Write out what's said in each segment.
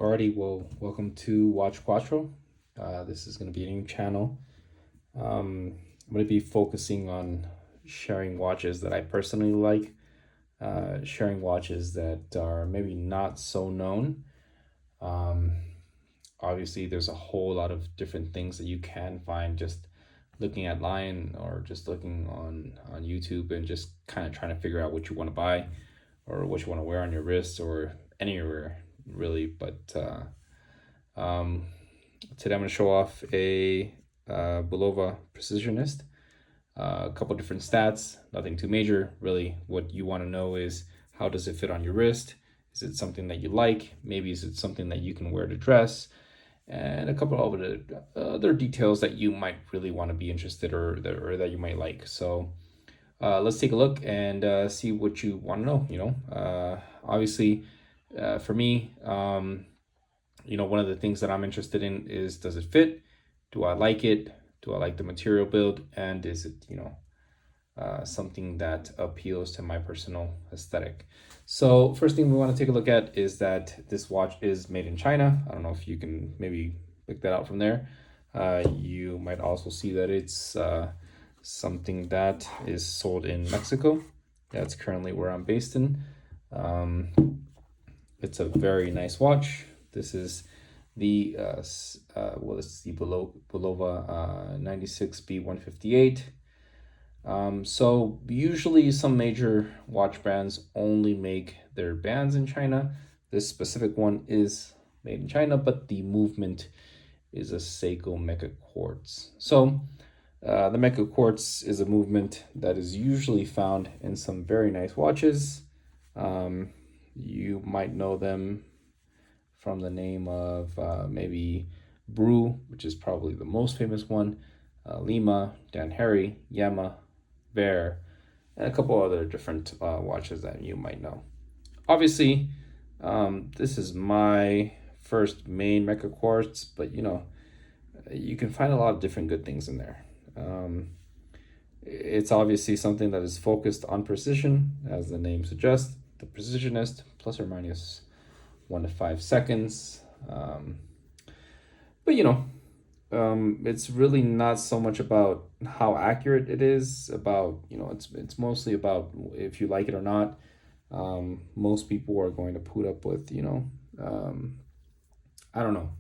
Alrighty, well, welcome to Watch Quattro. This is going to be a new channel. I'm going to be focusing on sharing watches that I personally like, sharing watches that are maybe not so known. Um, Obviously, there's a whole lot of different things that you can find just looking at line or just looking on YouTube and just kind of trying to figure out what you want to buy or what you want to wear on your wrist or anywhere really. But um, today I'm going to show off a Bulova Precisionist. A couple different stats, nothing too major. Really, what you want to know is how does it fit on your wrist? Is it something that you like? Maybe is it something that you can wear to dress? And a couple of other details that you might really want to be interested or that you might like. So let's take a look and see what you want to know. Obviously, for me, one of the things that I'm interested in is, does it fit? Do I like it? Do I like the material build? And is it, something that appeals to my personal aesthetic? So first thing we want to take a look at is that this watch is made in China. I don't know if you can maybe pick that out from there. You might also see that it's something that is sold in Mexico. That's currently where I'm based in. It's a very nice watch. This is the it's the Bulova 96B158. So usually some major watch brands only make their bands in China. This specific one is made in China, but the movement is a Seiko Mecha Quartz. So the Mecha Quartz is a movement that is usually found in some very nice watches. You might know them from the name of maybe Brew, which is probably the most famous one, Lima, Dan Harry, Yama, Bear, and a couple other different watches that you might know. Obviously, this is my first main Mecha Quartz, but you can find a lot of different good things in there. It's obviously something that is focused on precision, as the name suggests. The Precisionist, plus or minus 1 to 5 seconds. But it's really not so much about how accurate it is. About it's mostly about if you like it or not. Most people are going to put up with I don't know.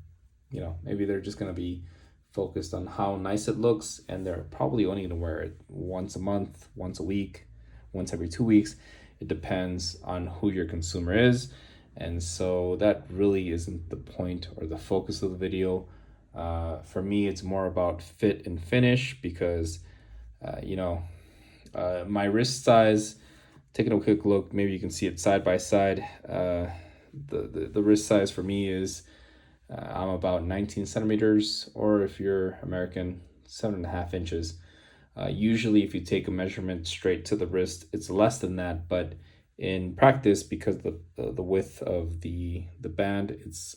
Maybe they're just gonna be focused on how nice it looks, and they're probably only gonna wear it once a month, once a week, once every 2 weeks. It depends on who your consumer is. And so that really isn't the point or the focus of the video. For me, it's more about fit and finish because, my wrist size, taking a quick look, maybe you can see it side by side. The wrist size for me is, I'm about 19 centimeters, or if you're American, 7.5 inches. Usually if you take a measurement straight to the wrist, it's less than that, but in practice, because the width of the band, it's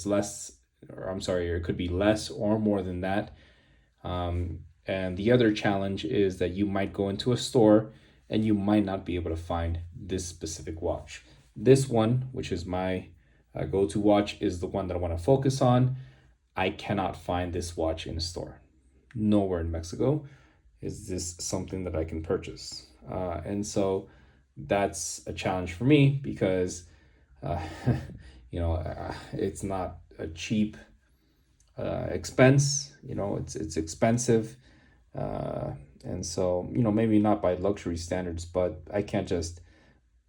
less, or I'm sorry, or it could be less or more than that. And the other challenge is that you might go into a store and you might not be able to find this specific watch. This one, which is my go-to watch, is the one that I want to focus on. I cannot find this watch in a store. Nowhere in Mexico is this something that I can purchase. And so that's a challenge for me because, it's not a cheap expense. It's expensive. And so, maybe not by luxury standards, but I can't just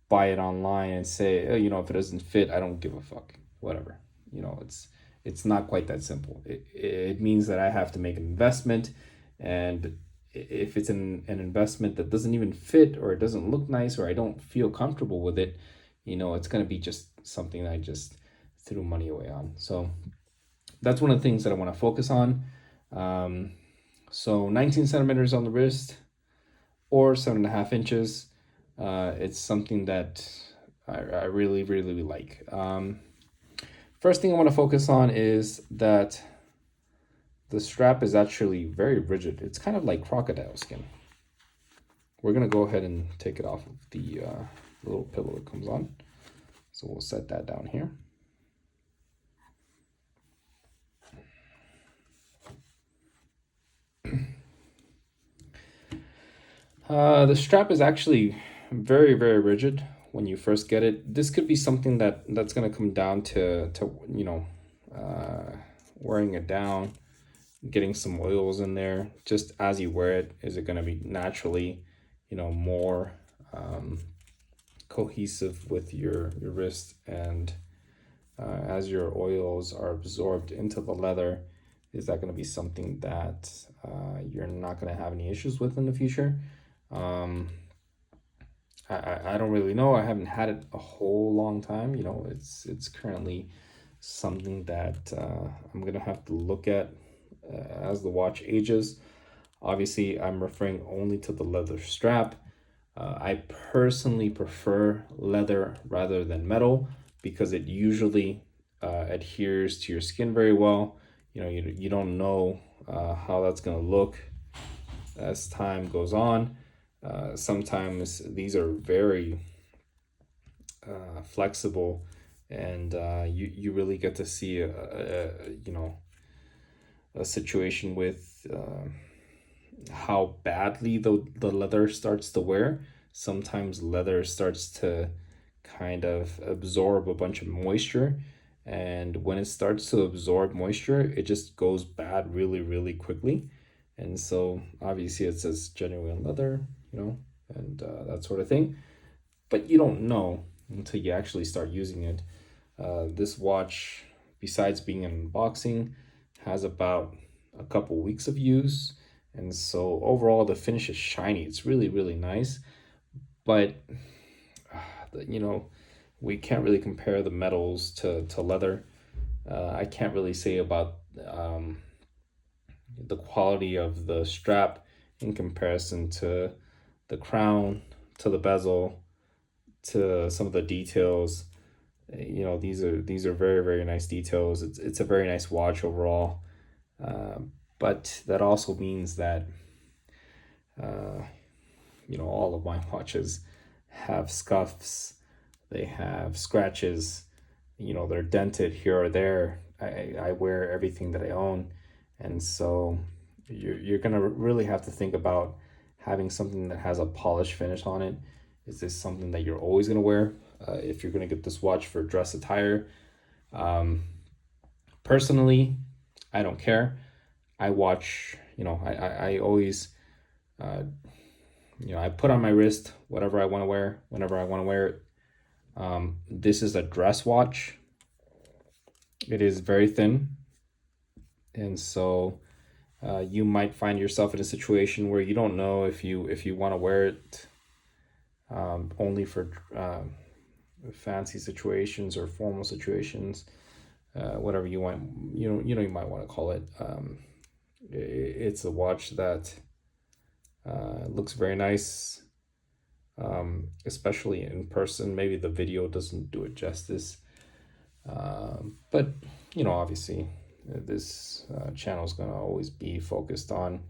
buy it online and say, oh, if it doesn't fit, I don't give a fuck, whatever. It's not quite that simple. It means that I have to make an investment, and if it's an investment that doesn't even fit, or it doesn't look nice, or I don't feel comfortable with it, it's going to be just something that I just threw money away on. So that's one of the things that I want to focus on. So 19 centimeters on the wrist, or 7.5 inches. It's something that I really, really like. First thing I want to focus on is that the strap is actually very rigid. It's kind of like crocodile skin. We're going to go ahead and take it off of the little pillow it comes on. So we'll set that down here. The strap is actually very, very rigid when you first get it. This could be something that's gonna come down to wearing it down, getting some oils in there. Just as you wear it, is it gonna be naturally, more um, cohesive with your wrist, and as your oils are absorbed into the leather, is that going to be something that you're not going to have any issues with in the future? Um, I don't really know. I haven't had it a whole long time. It's currently something that I'm gonna have to look at as the watch ages. Obviously, I'm referring only to the leather strap. I personally prefer leather rather than metal because it usually adheres to your skin very well. You don't know how that's going to look as time goes on. Sometimes these are very flexible, and you really get to see a situation with how badly the leather starts to wear. Sometimes leather starts to kind of absorb a bunch of moisture. And when it starts to absorb moisture, it just goes bad really, really quickly. And so obviously it says genuine leather, and that sort of thing. But you don't know until you actually start using it. This watch, besides being an unboxing, has about a couple weeks of use, and so overall the finish is shiny. It's really, really nice, but you know we can't really compare the metals to leather. I can't really say about the quality of the strap in comparison to the crown, to the bezel, to some of the details. These are very, very nice details. It's a very nice watch overall. But that also means that all of my watches have scuffs, they have scratches, they're dented here or there. I wear everything that I own, and so you're gonna really have to think about having something that has a polished finish on it. Is this something that you're always gonna wear? If you're gonna get this watch for dress attire, personally, I don't care. I watch, I always, I put on my wrist whatever I want to wear whenever I want to wear it. This is a dress watch. It is very thin, and so you might find yourself in a situation where you don't know if you want to wear it only for fancy situations or formal situations, whatever you want. You might want to call it. It's a watch that looks very nice, especially in person. Maybe the video doesn't do it justice, but obviously, this channel is going to always be focused on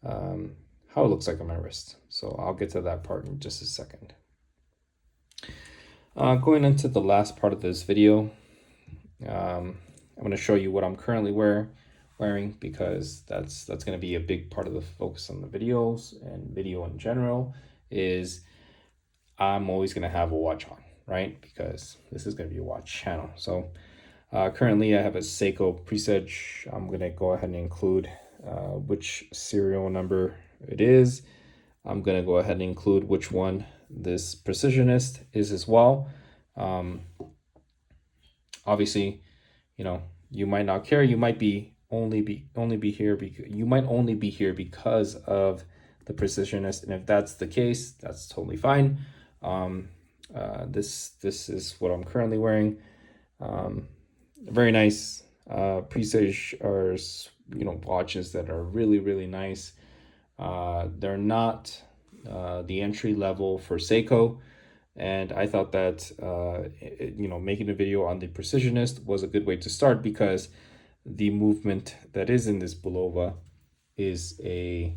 how it looks like on my wrist. So I'll get to that part in just a second. Going into the last part of this video, I'm going to show you what I'm currently wearing, because that's going to be a big part of the focus on the videos and video in general. Is I'm always going to have a watch on, right? Because this is going to be a watch channel. So currently I have a Seiko Presage. I'm going to go ahead and include which serial number it is. I'm going to go ahead and include which one this Precisionist is as well. Obviously, you might not care. You might only be here because of the Precisionist, and if that's the case, that's totally fine. This is what I'm currently wearing. Very nice. Presage are watches that are really, really nice. They're not the entry level for Seiko, and I thought that making a video on the Precisionist was a good way to start, because the movement that is in this Bulova is a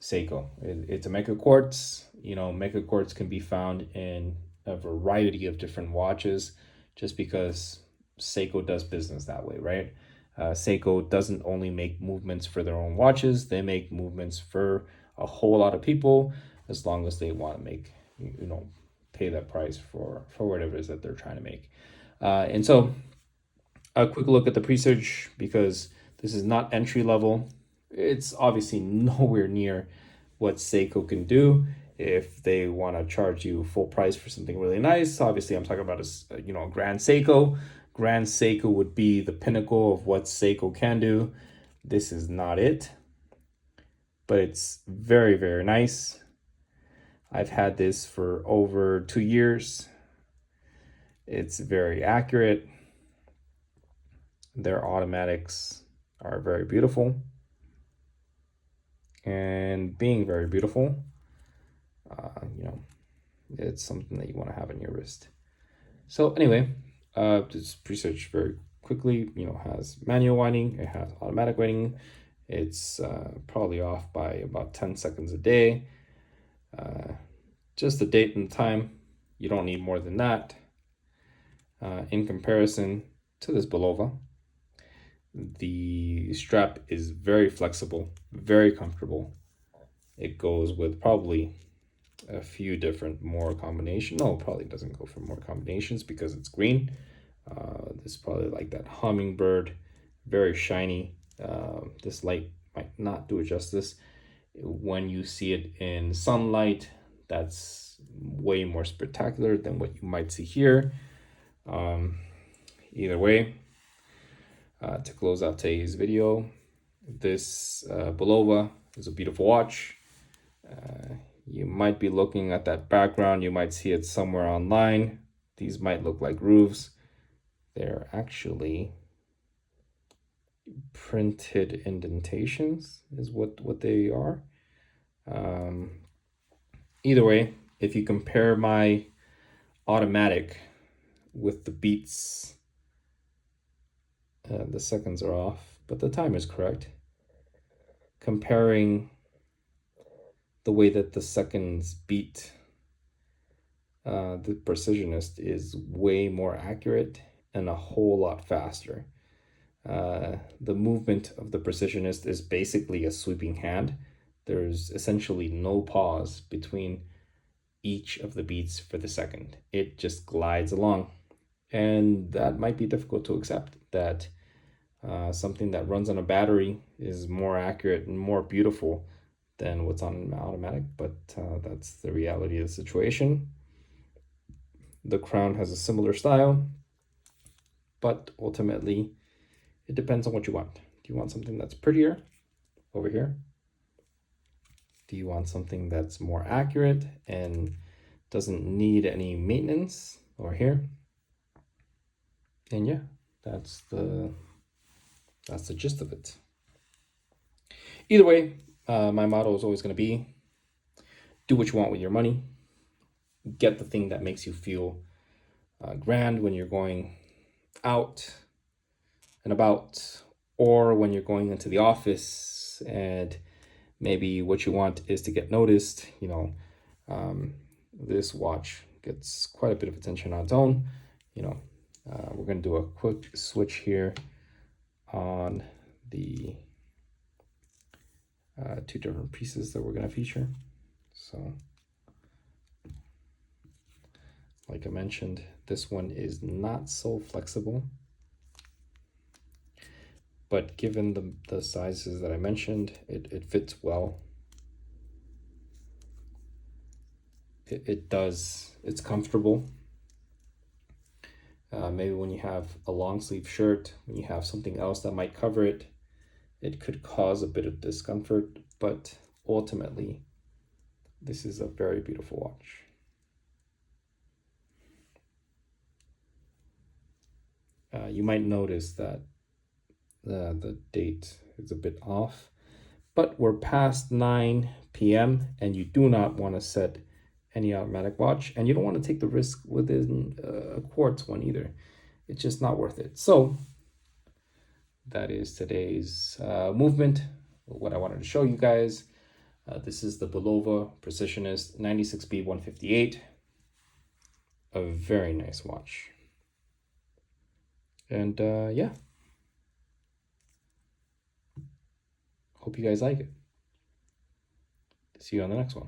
Seiko. It's a Mecha Quartz. Mecha Quartz can be found in a variety of different watches, just because Seiko does business that way, right? Seiko doesn't only make movements for their own watches, they make movements for a whole lot of people, as long as they want to make, pay that price for whatever it is that they're trying to make. And so a quick look at the pre-search, because this is not entry level. It's obviously nowhere near what Seiko can do. If they want to charge you full price for something really nice, obviously I'm talking about a Grand Seiko. Grand Seiko would be the pinnacle of what Seiko can do. This is not it, but it's very, very nice. I've had this for over 2 years. It's very accurate. Their automatics are very beautiful. And being very beautiful, it's something that you want to have on your wrist. So anyway, this pre-search very quickly, has manual winding, it has automatic winding. It's probably off by about 10 seconds a day. Just the date and the time, you don't need more than that. In comparison to this Bulova, the strap is very flexible, very comfortable. It goes with probably a few different more combinations. No, it probably doesn't go for more combinations because it's green. This is probably like that hummingbird, very shiny. This light might not do it justice. When you see it in sunlight, that's way more spectacular than what you might see here. Either way, to close out today's video, this Bulova is a beautiful watch. You might be looking at that background. You might see it somewhere online. These might look like roofs. They're actually printed indentations is what they are. Either way, if you compare my automatic with the beats, the seconds are off, but the time is correct. Comparing the way that the seconds beat, the Precisionist is way more accurate and a whole lot faster. The movement of the Precisionist is basically a sweeping hand. There's essentially no pause between each of the beats for the second. It just glides along. And that might be difficult to accept, that something that runs on a battery is more accurate and more beautiful than what's on automatic, but that's the reality of the situation. The crown has a similar style, but ultimately it depends on what you want. Do you want something that's prettier over here? Do you want something that's more accurate and doesn't need any maintenance over here? And yeah, that's the gist of it. Either way, my motto is always going to be, do what you want with your money. Get the thing that makes you feel grand when you're going out and about, or when you're going into the office and maybe what you want is to get noticed. This watch gets quite a bit of attention on its own. We're going to do a quick switch here on the two different pieces that we're going to feature. So like I mentioned, this one is not so flexible, but given the sizes that I mentioned, it fits well. It's comfortable. Maybe when you have a long sleeve shirt, when you have something else that might cover it, it could cause a bit of discomfort, but ultimately, this is a very beautiful watch. You might notice that the date is a bit off, but we're past 9 p.m. and you do not want to set any automatic watch, and you don't want to take the risk within a quartz one either. It's just not worth it. So that is today's movement, what I wanted to show you guys. This is the Bulova Precisionist 96B 158. A very nice watch. And yeah, hope you guys like it. See you on the next one.